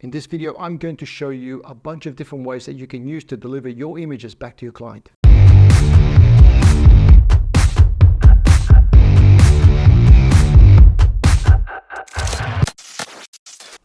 In this video, I'm going to show you a bunch of different ways that you can use to deliver your images back to your client.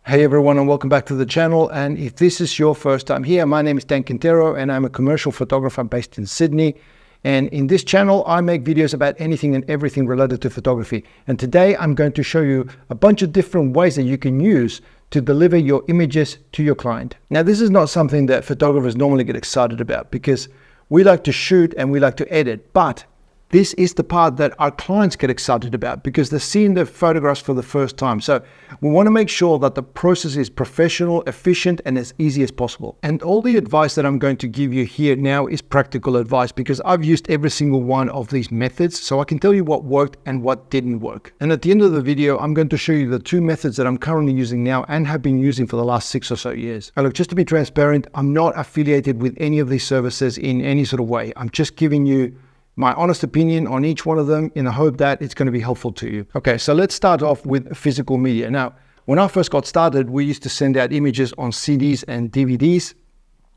Hey everyone, and welcome back to the channel. And if this is your first time here, my name is Dan Quintero and I'm a commercial photographer based in Sydney. And in this channel, I make videos about anything and everything related to photography. And today I'm going to show you a bunch of different ways that you can use to deliver your images to your client. Now, this is not something that photographers normally get excited about because we like to shoot and we like to edit, but this is the part that our clients get excited about because they're seeing the photographs for the first time. So we want to make sure that the process is professional, efficient, and as easy as possible. And all the advice that I'm going to give you here now is practical advice because I've used every single one of these methods, so I can tell you what worked and what didn't work. And at the end of the video, I'm going to show you the two methods that I'm currently using now and have been using for the last 6 or so years. And look, just to be transparent, I'm not affiliated with any of these services in any sort of way. I'm just giving you my honest opinion on each one of them in the hope that it's going to be helpful to you. Okay, so let's start off with physical media. Now, when I first got started, we used to send out images on CDs and DVDs.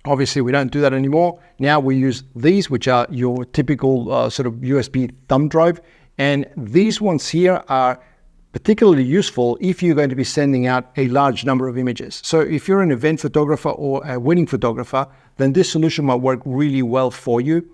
Obviously, we don't do that anymore. Now we use these, which are your typical sort of USB thumb drive. And these ones here are particularly useful if you're going to be sending out a large number of images. So if you're an event photographer or a wedding photographer, then this solution might work really well for you.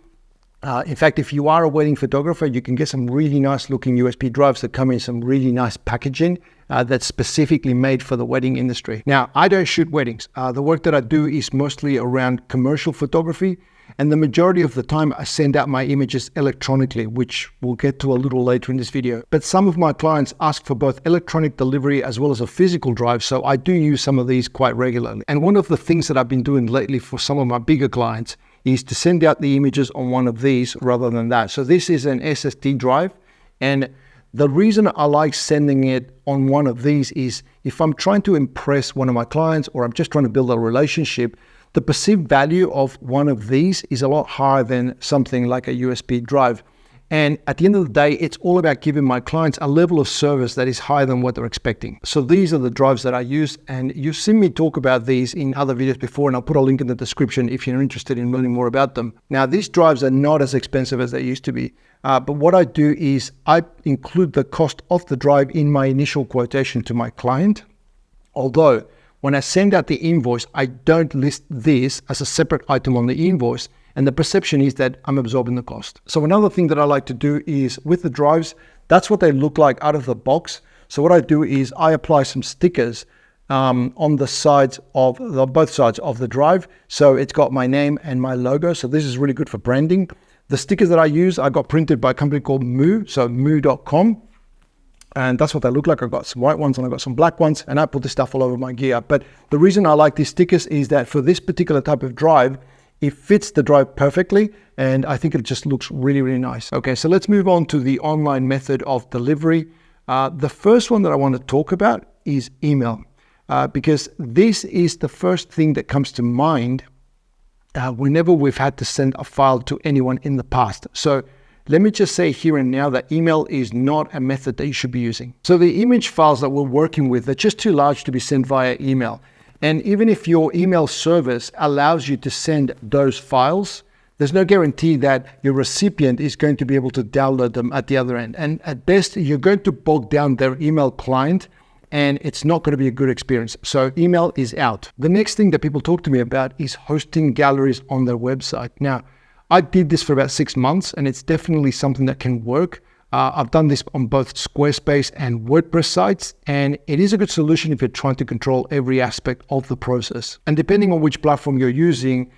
In fact, if you are a wedding photographer, you can get some really nice looking USB drives that come in some really nice packaging that's specifically made for the wedding industry. Now, I don't shoot weddings. The work that I do is mostly around commercial photography, and the majority of the time I send out my images electronically, which we'll get to a little later in this video. But some of my clients ask for both electronic delivery as well as a physical drive, so I do use some of these quite regularly. And one of the things that I've been doing lately for some of my bigger clients is to send out the images on one of these rather than that. So this is an SSD drive, and the reason I like sending it on one of these is if I'm trying to impress one of my clients or I'm just trying to build a relationship, the perceived value of one of these is a lot higher than something like a USB drive. And at the end of the day, it's all about giving my clients a level of service that is higher than what they're expecting. So these are the drives that I use, and you've seen me talk about these in other videos before, and I'll put a link in the description if you're interested in learning more about them. Now, these drives are not as expensive as they used to be, but what I do is I include the cost of the drive in my initial quotation to my client. Although, when I send out the invoice, I don't list this as a separate item on the invoice, and the perception is that I'm absorbing the cost. So another thing that I like to do is with the drives, that's what they look like out of the box. So what I do is I apply some stickers on the sides of both sides of the drive. So it's got my name and my logo. So this is really good for branding. The stickers that I use, I got printed by a company called Moo, so moo.com. And that's what they look like. I've got some white ones and I've got some black ones, and I put this stuff all over my gear. But the reason I like these stickers is that for this particular type of drive, it fits the drive perfectly, and I think it just looks really, really nice. Okay, so let's move on to the online method of delivery. The first one that I want to talk about is email, because this is the first thing that comes to mind whenever we've had to send a file to anyone in the past. So let me just say here and now that email is not a method that you should be using. So the image files that we're working with are just too large to be sent via email. And even if your email service allows you to send those files, there's no guarantee that your recipient is going to be able to download them at the other end. And at best, you're going to bog down their email client, and it's not going to be a good experience. So email is out. The next thing that people talk to me about is hosting galleries on their website. Now, I did this for about 6 months, and it's definitely something that can work. I've done this on both Squarespace and WordPress sites, and it is a good solution if you're trying to control every aspect of the process. And depending on which platform you're using,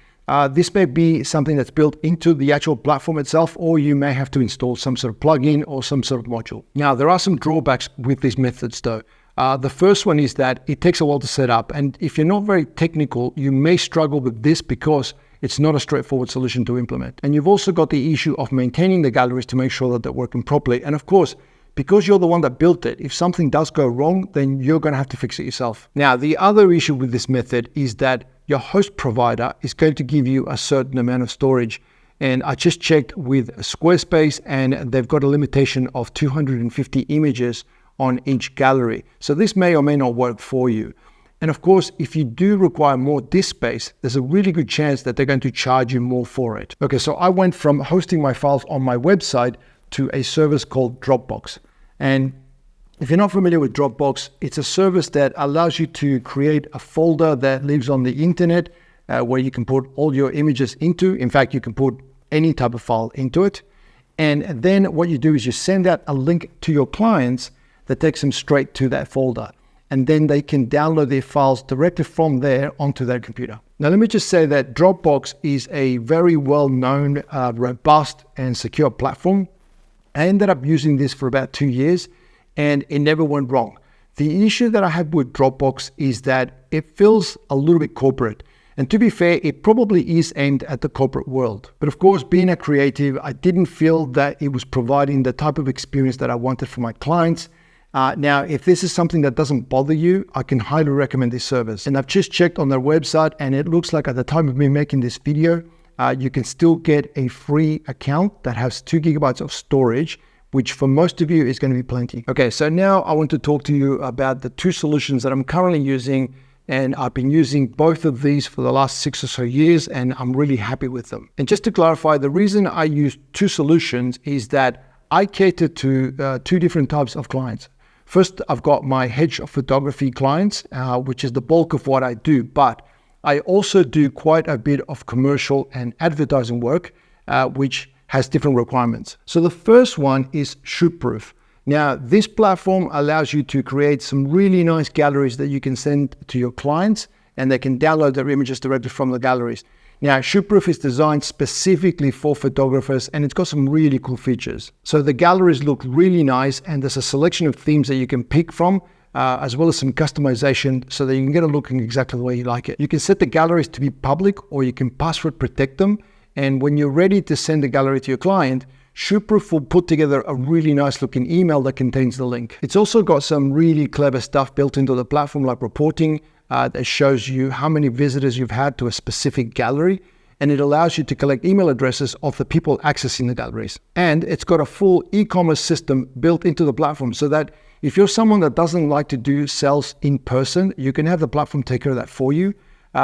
this may be something that's built into the actual platform itself, or you may have to install some sort of plugin or some sort of module. Now, there are some drawbacks with these methods though. The first one is that it takes a while to set up, and if you're not very technical, you may struggle with this because it's not a straightforward solution to implement. And you've also got the issue of maintaining the galleries to make sure that they're working properly. And of course, because you're the one that built it, if something does go wrong, then you're going to have to fix it yourself. Now, the other issue with this method is that your host provider is going to give you a certain amount of storage. And I just checked with Squarespace, and they've got a limitation of 250 images on each gallery. So this may or may not work for you. And of course, if you do require more disk space, there's a really good chance that they're going to charge you more for it. Okay, so I went from hosting my files on my website to a service called Dropbox. And if you're not familiar with Dropbox, it's a service that allows you to create a folder that lives on the internet where you can put all your images into. In fact, you can put any type of file into it. And then what you do is you send out a link to your clients that takes them straight to that folder. And then they can download their files directly from there onto their computer. Now, let me just say that Dropbox is a very well-known, robust and secure platform. I ended up using this for about 2 years and it never went wrong. The issue that I have with Dropbox is that it feels a little bit corporate. And to be fair, it probably is aimed at the corporate world. But of course, being a creative, I didn't feel that it was providing the type of experience that I wanted for my clients. Now, if this is something that doesn't bother you, I can highly recommend this service. And I've just checked on their website and it looks like at the time of me making this video, you can still get a free account that has 2 gigabytes of storage, which for most of you is going to be plenty. Okay, so now I want to talk to you about the 2 solutions that I'm currently using. And I've been using both of these for the last 6 or so years, and I'm really happy with them. And just to clarify, the reason I use 2 solutions is that I cater to 2 different types of clients. First, I've got my hedge photography clients, which is the bulk of what I do, but I also do quite a bit of commercial and advertising work, which has different requirements. So the first one is ShootProof. Now, this platform allows you to create some really nice galleries that you can send to your clients and they can download their images directly from the galleries. Now, ShootProof is designed specifically for photographers and it's got some really cool features. So the galleries look really nice and there's a selection of themes that you can pick from, as well as some customization so that you can get it looking exactly the way you like it. You can set the galleries to be public or you can password protect them. And when you're ready to send the gallery to your client, ShootProof will put together a really nice looking email that contains the link. It's also got some really clever stuff built into the platform like reporting that shows you how many visitors you've had to a specific gallery. And it allows you to collect email addresses of the people accessing the galleries. And it's got a full e-commerce system built into the platform so that if you're someone that doesn't like to do sales in person, you can have the platform take care of that for you.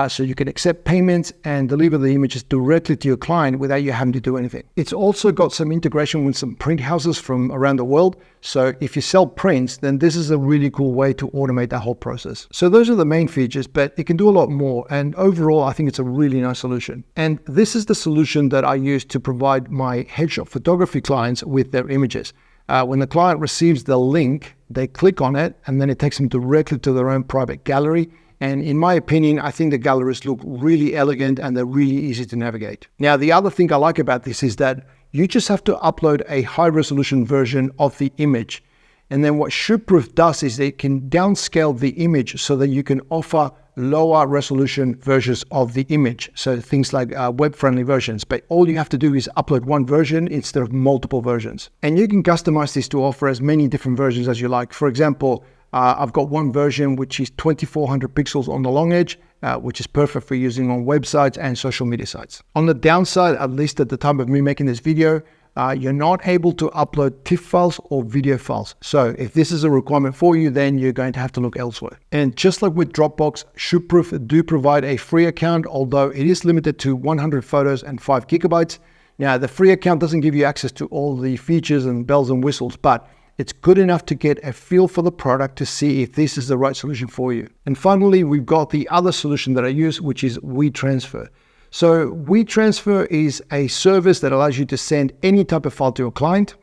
So you can accept payments and deliver the images directly to your client without you having to do anything. It's also got some integration with some print houses from around the world. So if you sell prints, then this is a really cool way to automate that whole process. So those are the main features, but it can do a lot more. And overall, I think it's a really nice solution. And this is the solution that I use to provide my headshot photography clients with their images. When the client receives the link, they click on it and then it takes them directly to their own private gallery. And in my opinion, I think the galleries look really elegant and they're really easy to navigate. Now, the other thing I like about this is that you just have to upload a high resolution version of the image. And then what ShootProof does is it can downscale the image so that you can offer lower resolution versions of the image. So things like web-friendly versions, but all you have to do is upload one version instead of multiple versions. And you can customize this to offer as many different versions as you like. For example, I've got one version which is 2400 pixels on the long edge, which is perfect for using on websites and social media sites. On the downside, at least at the time of me making this video, you're not able to upload TIFF files or video files. So if this is a requirement for you, then you're going to have to look elsewhere. And just like with Dropbox, ShootProof do provide a free account, although it is limited to 100 photos and 5 gigabytes. Now, the free account doesn't give you access to all the features and bells and whistles, but it's good enough to get a feel for the product to see if this is the right solution for you. And finally, we've got the other solution that I use, which is WeTransfer. So WeTransfer is a service that allows you to send any type of file to your client.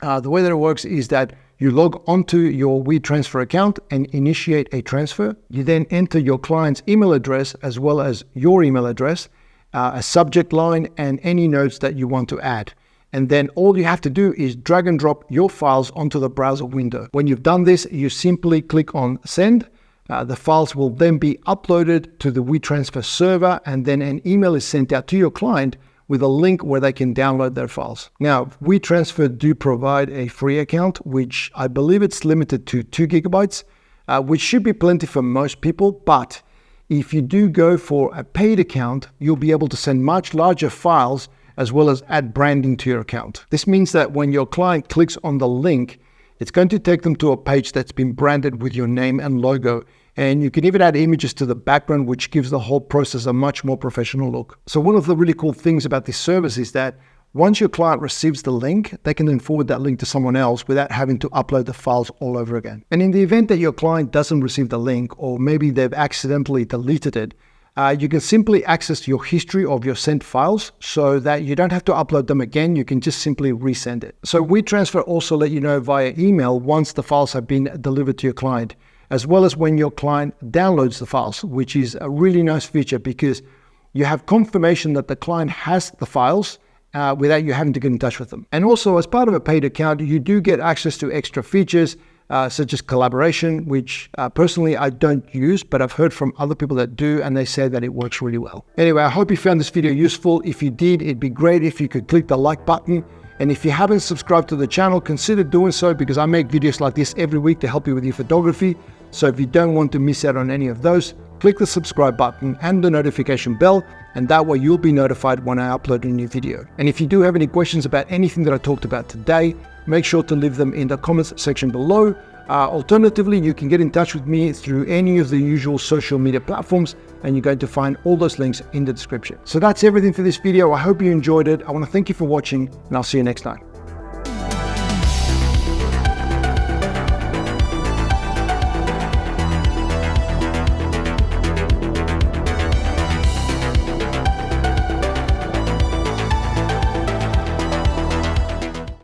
The way that it works is that you log onto your WeTransfer account and initiate a transfer. You then enter your client's email address as well as your email address, a subject line, and any notes that you want to add. And then all you have to do is drag and drop your files onto the browser window. When you've done this, you simply click on send. The files will then be uploaded to the WeTransfer server, and then an email is sent out to your client with a link where they can download their files. Now, WeTransfer do provide a free account, which I believe it's limited to 2 gigabytes, which should be plenty for most people. But if you do go for a paid account, you'll be able to send much larger files as well as add branding to your account. This means that when your client clicks on the link, it's going to take them to a page that's been branded with your name and logo. And you can even add images to the background, which gives the whole process a much more professional look. So one of the really cool things about this service is that once your client receives the link, they can then forward that link to someone else without having to upload the files all over again. And in the event that your client doesn't receive the link, or maybe they've accidentally deleted it, you can simply access your history of your sent files so that you don't have to upload them again. You can just simply resend it. So WeTransfer also let you know via email once the files have been delivered to your client, as well as when your client downloads the files, which is a really nice feature because you have confirmation that the client has the files without you having to get in touch with them. And also, as part of a paid account, you do get access to extra features such as collaboration, which personally I don't use, but I've heard from other people that do, and they say that it works really well. Anyway, I hope you found this video useful. If you did, it'd be great if you could click the like button. And if you haven't subscribed to the channel, consider doing so because I make videos like this every week to help you with your photography. So if you don't want to miss out on any of those, click the subscribe button and the notification bell, and that way you'll be notified when I upload a new video. And if you do have any questions about anything that I talked about today, make sure to leave them in the comments section below. Alternatively, you can get in touch with me through any of the usual social media platforms, and you're going to find all those links in the description. So that's everything for this video. I hope you enjoyed it. I want to thank you for watching, and I'll see you next time.